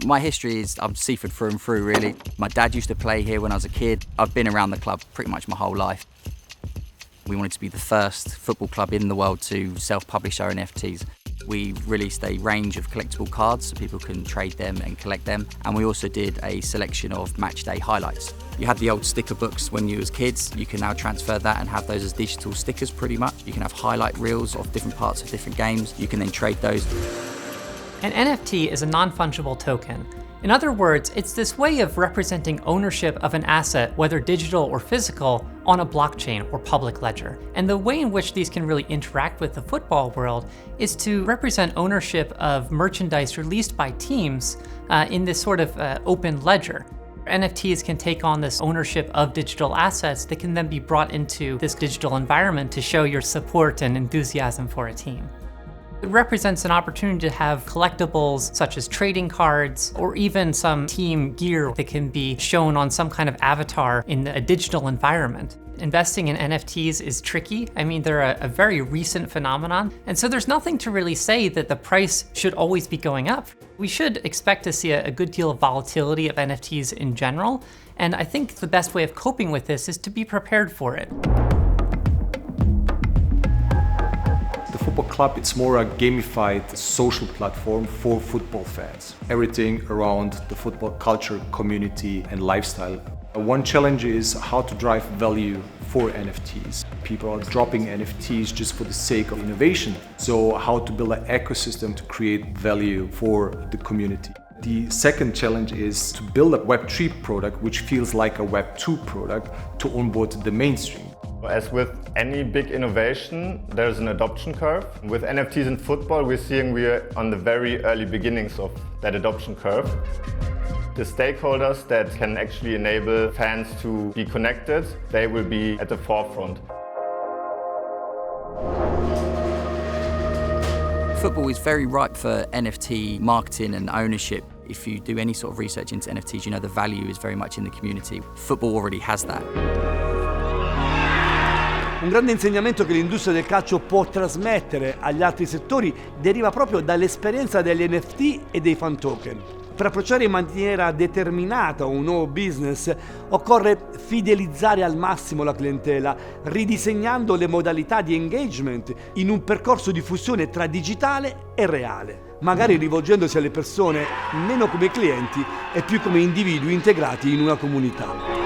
My history is I'm Seaford through and through, really. My dad used to play here when I was a kid. I've been around the club pretty much my whole life. We wanted to be the first football club in the world to self-publish our NFTs. We released a range of collectible cards so people can trade them and collect them. And we also did a selection of match day highlights. You had the old sticker books when you was kids. You can now transfer that and have those as digital stickers pretty much. You can have highlight reels of different parts of different games. You can then trade those. An NFT is a non-fungible token. In other words, it's this way of representing ownership of an asset, whether digital or physical, on a blockchain or public ledger. And the way in which these can really interact with the football world is to represent ownership of merchandise released by teams in this sort of open ledger. NFTs can take on this ownership of digital assets that can then be brought into this digital environment to show your support and enthusiasm for a team. It represents an opportunity to have collectibles such as trading cards or even some team gear that can be shown on some kind of avatar in a digital environment. Investing in NFTs is tricky. I mean, they're a very recent phenomenon, and so there's nothing to really say that the price should always be going up. We should expect to see a good deal of volatility of NFTs in general, and I think the best way of coping with this is to be prepared for it. The football club, it's more a gamified social platform for football fans. Everything around the football culture, community and lifestyle. One challenge is how to drive value for NFTs. People are dropping NFTs just for the sake of innovation. So how to build an ecosystem to create value for the community. The second challenge is to build a Web3 product which feels like a Web2 product to onboard the mainstream. As with any big innovation, there's an adoption curve. With NFTs in football, we're on the very early beginnings of that adoption curve. The stakeholders that can actually enable fans to be connected, they will be at the forefront. Football is very ripe for NFT marketing and ownership. If you do any sort of research into NFTs, you know the value is very much in the community. Football already has that. Un grande insegnamento che l'industria del calcio può trasmettere agli altri settori deriva proprio dall'esperienza degli NFT e dei fan token. Per approcciare in maniera determinata un nuovo business occorre fidelizzare al massimo la clientela, ridisegnando le modalità di engagement in un percorso di fusione tra digitale e reale, magari rivolgendosi alle persone meno come clienti e più come individui integrati in una comunità.